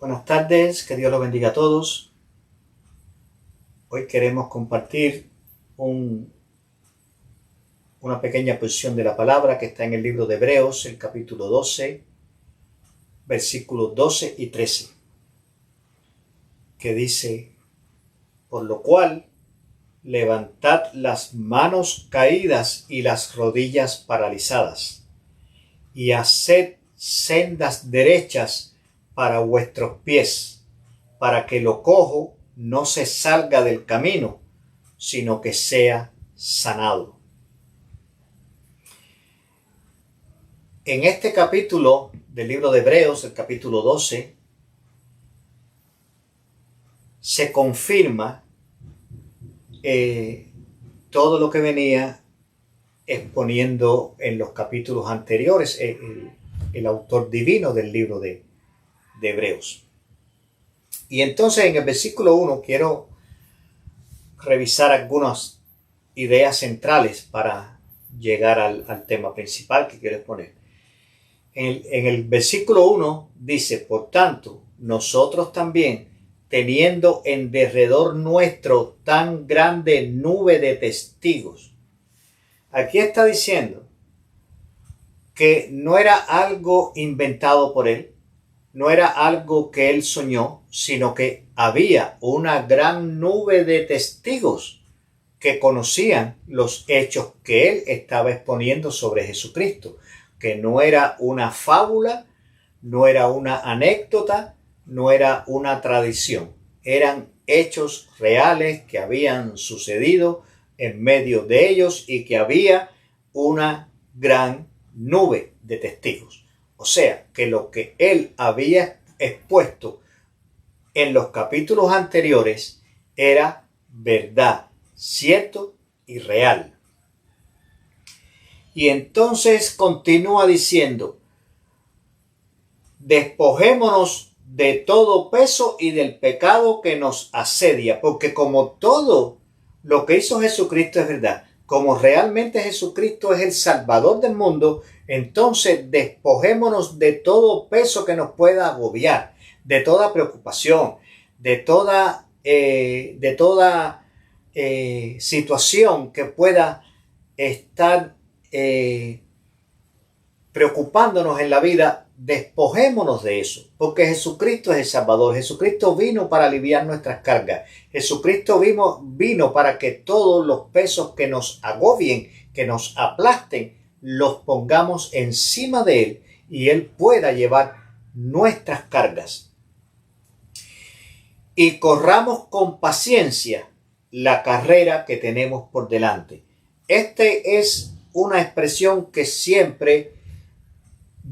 Buenas tardes, que Dios los bendiga a todos. Hoy queremos compartir una pequeña porción de la palabra que está en el libro de Hebreos, el capítulo 12, versículos 12 y 13, que dice: por lo cual, levantad las manos caídas y las rodillas paralizadas, y haced sendas derechas para vuestros pies, para que lo cojo no se salga del camino, sino que sea sanado. En este capítulo del libro de Hebreos, el capítulo 12, se confirma todo lo que venía exponiendo en los capítulos anteriores el autor divino del libro de Hebreos. Y entonces en el versículo 1 quiero revisar algunas ideas centrales para llegar al tema principal que quiero exponer. En el versículo 1 dice: por tanto, nosotros también, teniendo en derredor nuestro tan grande nube de testigos. Aquí está diciendo que no era algo inventado por él, no era algo que él soñó, sino que había una gran nube de testigos que conocían los hechos que él estaba exponiendo sobre Jesucristo, que no era una fábula, no era una anécdota, no era una tradición, eran hechos reales que habían sucedido en medio de ellos y que había una gran nube de testigos. O sea, que lo que él había expuesto en los capítulos anteriores era verdad, cierto y real. Y entonces continúa diciendo: despojémonos de todo peso y del pecado que nos asedia, porque como todo lo que hizo Jesucristo es verdad, como realmente Jesucristo es el Salvador del mundo, entonces despojémonos de todo peso que nos pueda agobiar, de toda preocupación, de toda situación que pueda estar preocupándonos en la vida. Despojémonos de eso, porque Jesucristo es el Salvador. Jesucristo vino para aliviar nuestras cargas. Jesucristo vino para que todos los pesos que nos agobien, que nos aplasten, los pongamos encima de él y él pueda llevar nuestras cargas. Y corramos con paciencia la carrera que tenemos por delante. Este es una expresión que siempre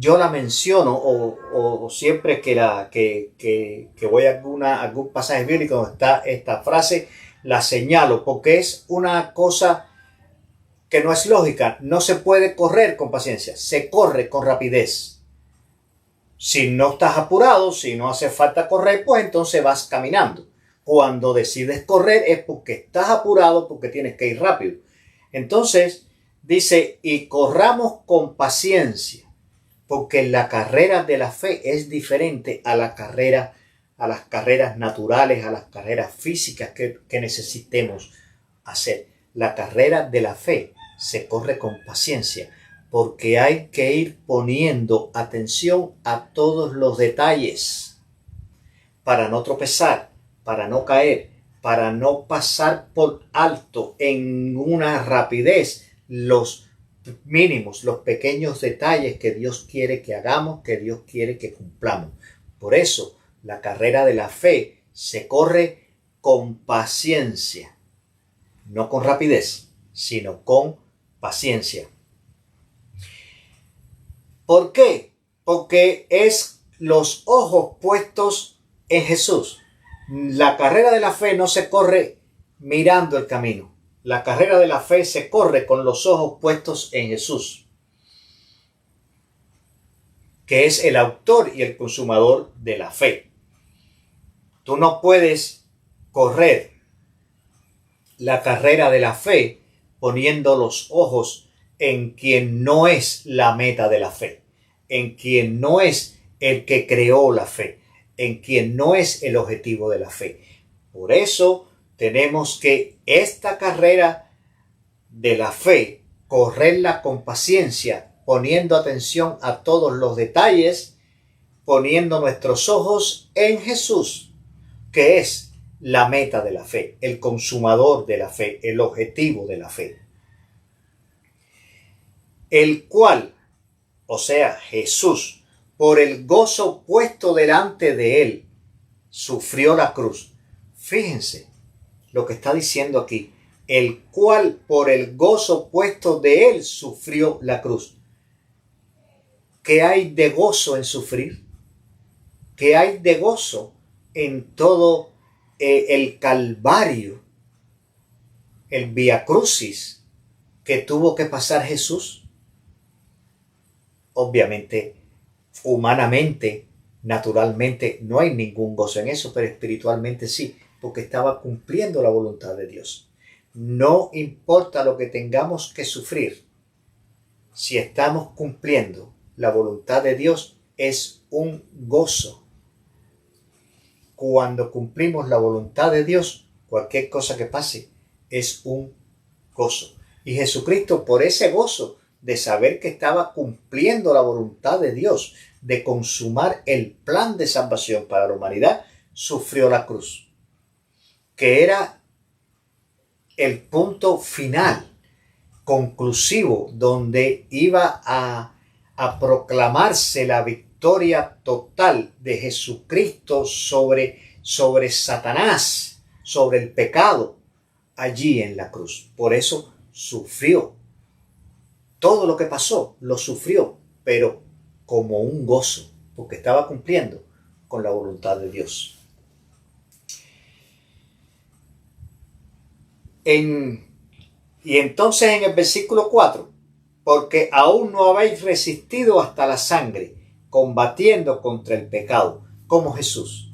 yo la menciono o siempre que voy a algún pasaje bíblico donde está esta frase, la señalo, porque es una cosa que no es lógica. No se puede correr con paciencia, se corre con rapidez. Si no estás apurado, si no hace falta correr, pues entonces vas caminando. Cuando decides correr es porque estás apurado, porque tienes que ir rápido. Entonces dice: y corramos con paciencia, porque la carrera de la fe es diferente a las carreras naturales, a las carreras físicas que necesitemos hacer. La carrera de la fe se corre con paciencia, porque hay que ir poniendo atención a todos los detalles para no tropezar, para no caer, para no pasar por alto en una rapidez los mínimos, los pequeños detalles que Dios quiere que hagamos, que Dios quiere que cumplamos. Por eso la carrera de la fe se corre con paciencia, no con rapidez, sino con paciencia. ¿Por qué? Porque es los ojos puestos en Jesús. La carrera de la fe no se corre mirando el camino. La carrera de la fe se corre con los ojos puestos en Jesús, que es el autor y el consumador de la fe. Tú no puedes correr la carrera de la fe poniendo los ojos en quien no es la meta de la fe, en quien no es el que creó la fe, en quien no es el objetivo de la fe. Por eso tenemos que esta carrera de la fe, correrla con paciencia, poniendo atención a todos los detalles, poniendo nuestros ojos en Jesús, que es la meta de la fe, el consumador de la fe, el objetivo de la fe. El cual, o sea, Jesús, por el gozo puesto delante de él, sufrió la cruz. Fíjense lo que está diciendo aquí. El cual por el gozo puesto de él sufrió la cruz. ¿Qué hay de gozo en sufrir? ¿Qué hay de gozo en todo el calvario, el vía crucis que tuvo que pasar Jesús? Obviamente, humanamente, naturalmente, no hay ningún gozo en eso, pero espiritualmente sí, porque estaba cumpliendo la voluntad de Dios. No importa lo que tengamos que sufrir, si estamos cumpliendo la voluntad de Dios, es un gozo. Cuando cumplimos la voluntad de Dios, cualquier cosa que pase es un gozo. Y Jesucristo, por ese gozo de saber que estaba cumpliendo la voluntad de Dios, de consumar el plan de salvación para la humanidad, sufrió la cruz, que era el punto final, conclusivo, donde iba a proclamarse la victoria total de Jesucristo sobre Satanás, sobre el pecado, allí en la cruz. Por eso sufrió. Todo lo que pasó lo sufrió, pero como un gozo, porque estaba cumpliendo con la voluntad de Dios. Y entonces en el versículo 4, porque aún no habéis resistido hasta la sangre, combatiendo contra el pecado, como Jesús.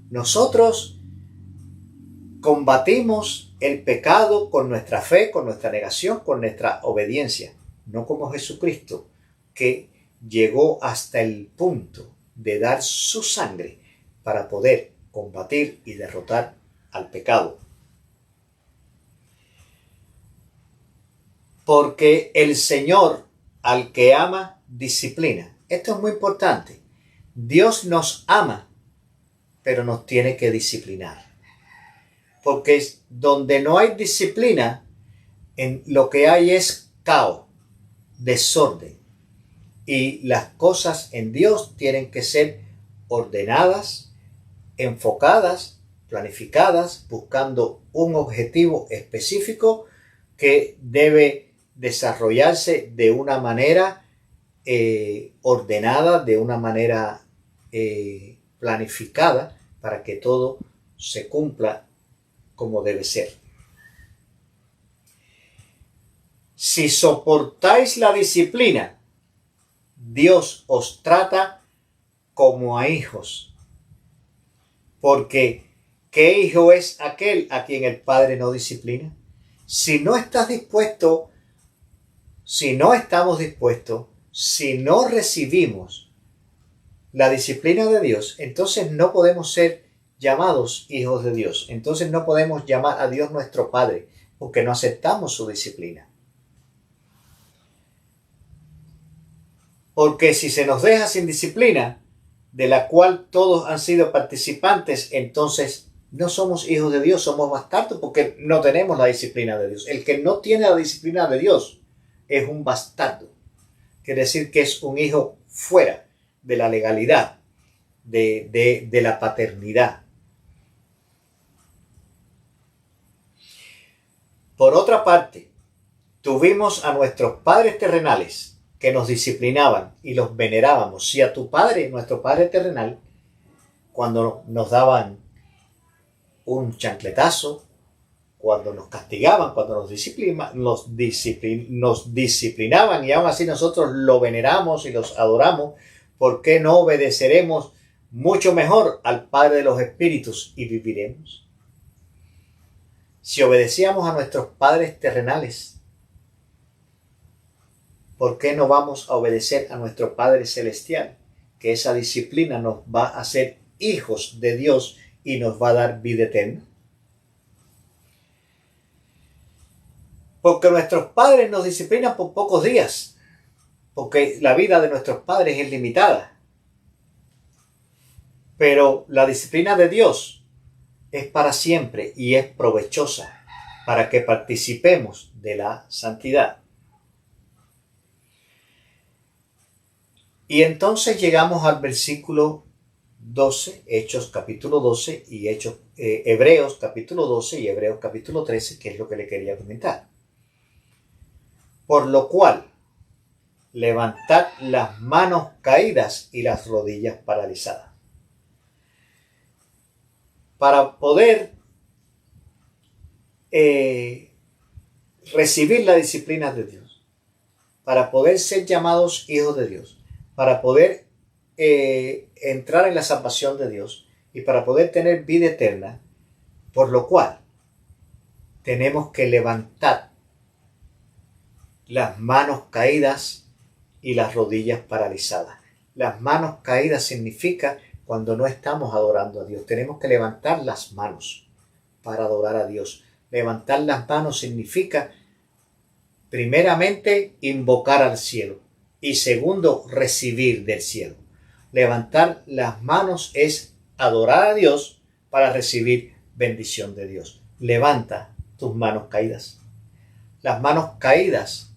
Nosotros combatimos el pecado con nuestra fe, con nuestra negación, con nuestra obediencia, no como Jesucristo, que llegó hasta el punto de dar su sangre para poder combatir y derrotar al pecado. Porque el Señor al que ama, disciplina. Esto es muy importante. Dios nos ama, pero nos tiene que disciplinar. Porque donde no hay disciplina, lo que hay es caos, desorden. Y las cosas en Dios tienen que ser ordenadas, enfocadas, planificadas, buscando un objetivo específico que debe desarrollarse de una manera ordenada, de una manera planificada, para que todo se cumpla como debe ser. Si soportáis la disciplina, Dios os trata como a hijos. Porque, ¿qué hijo es aquel a quien el Padre no disciplina? Si no estás dispuesto, si no estamos dispuestos, si no recibimos la disciplina de Dios, entonces no podemos ser llamados hijos de Dios. Entonces no podemos llamar a Dios nuestro Padre, porque no aceptamos su disciplina. Porque si se nos deja sin disciplina, de la cual todos han sido participantes, entonces no somos hijos de Dios, somos bastardos, porque no tenemos la disciplina de Dios. El que no tiene la disciplina de Dios es un bastardo. Quiere decir que es un hijo fuera de la legalidad, de la paternidad. Por otra parte, tuvimos a nuestros padres terrenales que nos disciplinaban y los venerábamos. Si a tu padre, nuestro padre terrenal, cuando nos daban un chancletazo, cuando nos castigaban, cuando nos disciplinaban, y aún así nosotros lo veneramos y los adoramos, ¿por qué no obedeceremos mucho mejor al Padre de los Espíritus y viviremos? Si obedecíamos a nuestros padres terrenales, ¿por qué no vamos a obedecer a nuestro Padre Celestial? Que esa disciplina nos va a hacer hijos de Dios y nos va a dar vida eterna? Porque nuestros padres nos disciplinan por pocos días, porque la vida de nuestros padres es limitada. Pero la disciplina de Dios es para siempre y es provechosa para que participemos de la santidad. Y entonces llegamos al versículo 12, Hechos capítulo 12 y Hebreos capítulo 12 y Hebreos capítulo 13, que es lo que le quería comentar. Por lo cual, levantad las manos caídas y las rodillas paralizadas. Para poder recibir la disciplina de Dios, para poder ser llamados hijos de Dios, para poder entrar en la salvación de Dios y para poder tener vida eterna, por lo cual tenemos que levantar las manos caídas y las rodillas paralizadas. Las manos caídas significa cuando no estamos adorando a Dios. Tenemos que levantar las manos para adorar a Dios. Levantar las manos significa, primeramente, invocar al cielo y segundo, recibir del cielo. Levantar las manos es adorar a Dios para recibir bendición de Dios. Levanta tus manos caídas. Las manos caídas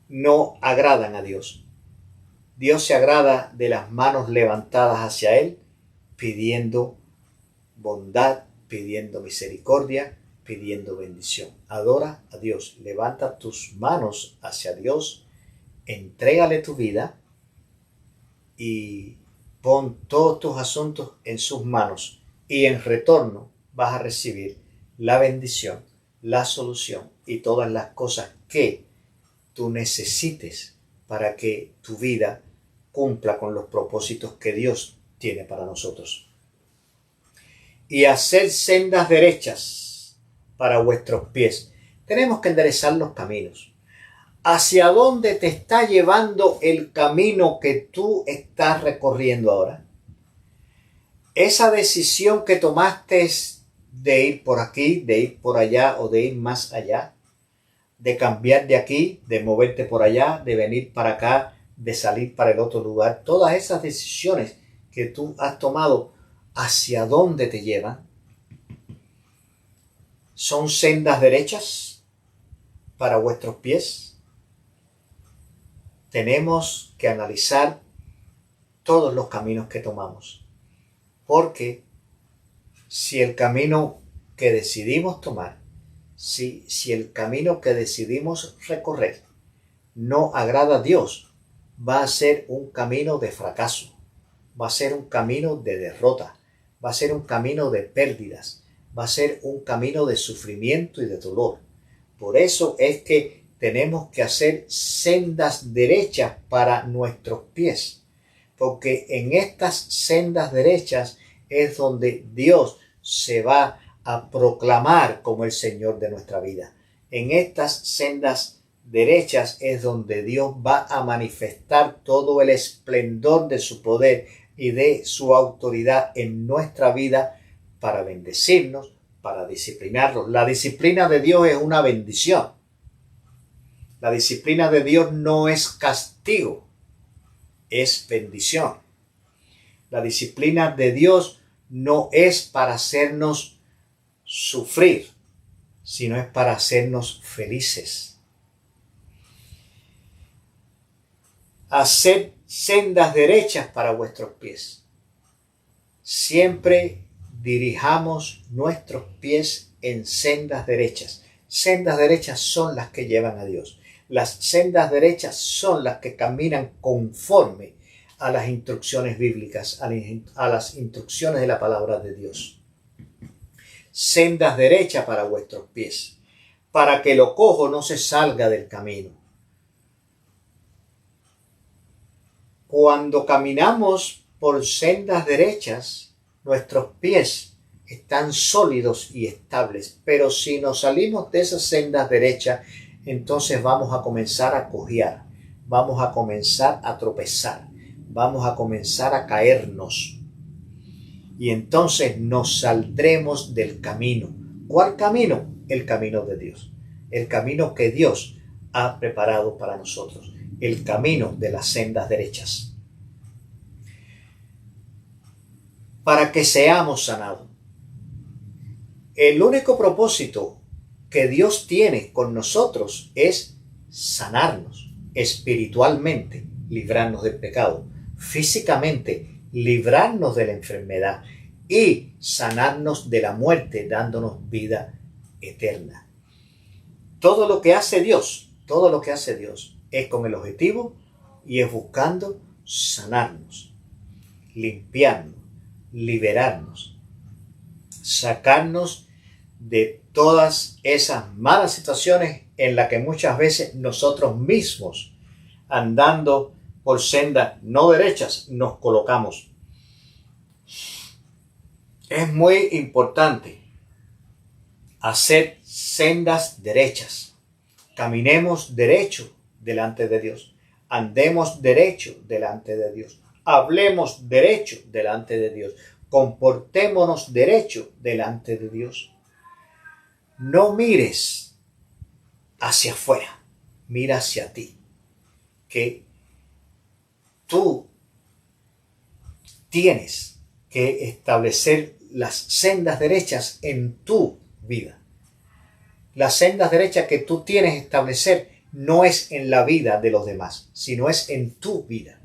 no agradan a Dios. Dios se agrada de las manos levantadas hacia Él, pidiendo bondad, pidiendo misericordia, pidiendo bendición. Adora a Dios, levanta tus manos hacia Dios, entrégale tu vida y pon todos tus asuntos en sus manos y en retorno vas a recibir la bendición, la solución y todas las cosas que tú necesites para que tu vida cumpla con los propósitos que Dios tiene para nosotros. Y hacer sendas derechas para vuestros pies. Tenemos que enderezar los caminos. ¿Hacia dónde te está llevando el camino que tú estás recorriendo ahora? Esa decisión que tomaste de ir por aquí, de ir por allá o de ir más allá, de cambiar de aquí, de moverte por allá, de venir para acá, de salir para el otro lugar. Todas esas decisiones que tú has tomado, ¿hacia dónde te llevan? ¿Son sendas derechas para vuestros pies? Tenemos que analizar todos los caminos que tomamos, porque si el camino que decidimos tomar, si el camino que decidimos recorrer no agrada a Dios, va a ser un camino de fracaso, va a ser un camino de derrota, va a ser un camino de pérdidas, va a ser un camino de sufrimiento y de dolor. Por eso es que tenemos que hacer sendas derechas para nuestros pies, porque en estas sendas derechas es donde Dios se va a proclamar como el Señor de nuestra vida. En estas sendas derechas es donde Dios va a manifestar todo el esplendor de su poder y de su autoridad en nuestra vida para bendecirnos, para disciplinarnos. La disciplina de Dios es una bendición. La disciplina de Dios no es castigo, es bendición. La disciplina de Dios no es para hacernos sufrir, sino es para hacernos felices. Haced sendas derechas para vuestros pies. Siempre dirijamos nuestros pies en sendas derechas. Sendas derechas son las que llevan a Dios. Las sendas derechas son las que caminan conforme a las instrucciones bíblicas, a las instrucciones de la palabra de Dios. Sendas derechas para vuestros pies, para que lo cojo no se salga del camino. Cuando caminamos por sendas derechas, nuestros pies están sólidos y estables, pero si nos salimos de esas sendas derechas, entonces vamos a comenzar a cojear, vamos a comenzar a tropezar, vamos a comenzar a caernos. Y entonces nos saldremos del camino. ¿Cuál camino? El camino de Dios. El camino que Dios ha preparado para nosotros. El camino de las sendas derechas. Para que seamos sanados. El único propósito que Dios tiene con nosotros es sanarnos espiritualmente, librarnos del pecado, físicamente, librarnos de la enfermedad y sanarnos de la muerte, dándonos vida eterna. Todo lo que hace Dios es con el objetivo y es buscando sanarnos, limpiarnos, liberarnos, sacarnos de todas esas malas situaciones en las que muchas veces nosotros mismos, andando por sendas no derechas, nos colocamos. Es muy importante hacer sendas derechas. Caminemos derecho delante de Dios. Andemos derecho delante de Dios. Hablemos derecho delante de Dios. Comportémonos derecho delante de Dios. No mires hacia afuera, mira hacia ti, que tú tienes que establecer las sendas derechas en tu vida. Las sendas derechas que tú tienes que establecer no es en la vida de los demás, sino es en tu vida.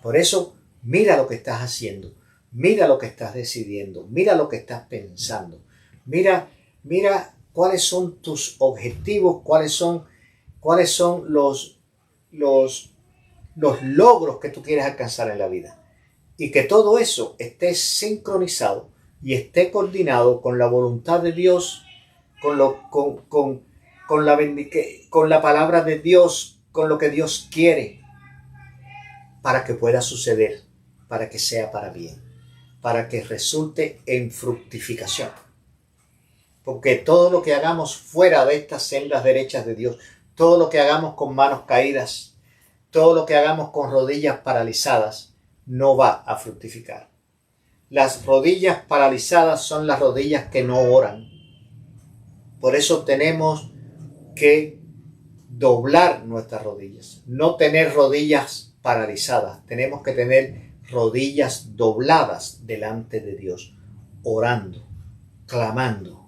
Por eso, mira lo que estás haciendo, mira lo que estás decidiendo, mira lo que estás pensando, mira cuáles son tus objetivos, cuáles son los logros que tú quieres alcanzar en la vida. Y que todo eso esté sincronizado y esté coordinado con la voluntad de Dios, con la palabra de Dios, con lo que Dios quiere, para que pueda suceder, para que sea para bien, para que resulte en fructificación. Porque todo lo que hagamos fuera de estas sendas derechas de Dios, todo lo que hagamos con manos caídas, todo lo que hagamos con rodillas paralizadas, no va a fructificar. Las rodillas paralizadas son las rodillas que no oran. Por eso tenemos que doblar nuestras rodillas, no tener rodillas paralizadas. Tenemos que tener rodillas dobladas delante de Dios, orando, clamando.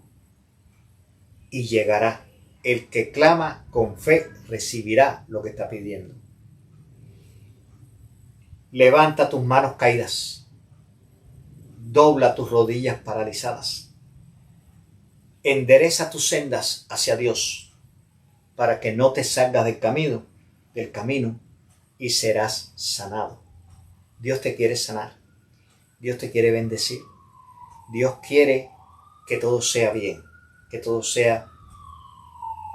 Y llegará. El que clama con fe recibirá lo que está pidiendo. Levanta tus manos caídas. Dobla tus rodillas paralizadas. Endereza tus sendas hacia Dios para que no te salgas del camino y serás sanado. Dios te quiere sanar. Dios te quiere bendecir. Dios quiere que todo sea bien, que todo sea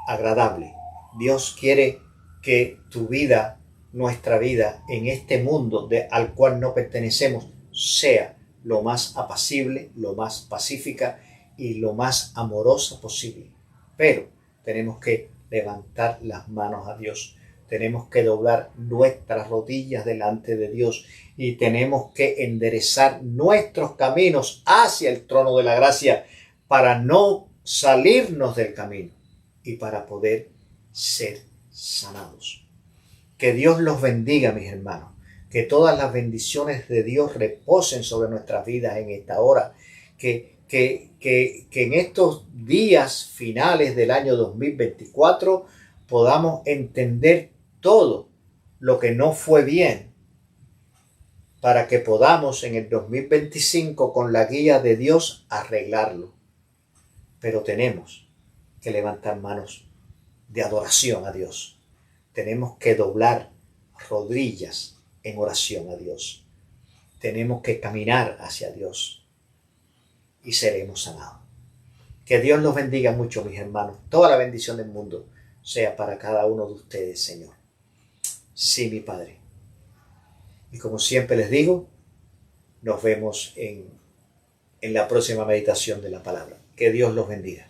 agradable. Dios quiere que tu vida, nuestra vida en este mundo al cual no pertenecemos, sea lo más apacible, lo más pacífica y lo más amorosa posible. Pero tenemos que levantar las manos a Dios. Tenemos que doblar nuestras rodillas delante de Dios y tenemos que enderezar nuestros caminos hacia el trono de la gracia para no salirnos del camino y para poder ser sanados. Que Dios los bendiga, mis hermanos. Que todas las bendiciones de Dios reposen sobre nuestras vidas en esta hora. Que en estos días finales del año 2024 podamos entender todo lo que no fue bien, para que podamos en el 2025 con la guía de Dios arreglarlo. Pero tenemos que levantar manos de adoración a Dios. Tenemos que doblar rodillas en oración a Dios. Tenemos que caminar hacia Dios y seremos sanados. Que Dios los bendiga mucho, mis hermanos. Toda la bendición del mundo sea para cada uno de ustedes, Señor. Sí, mi Padre. Y como siempre les digo, nos vemos en la próxima meditación de la palabra. Que Dios los bendiga.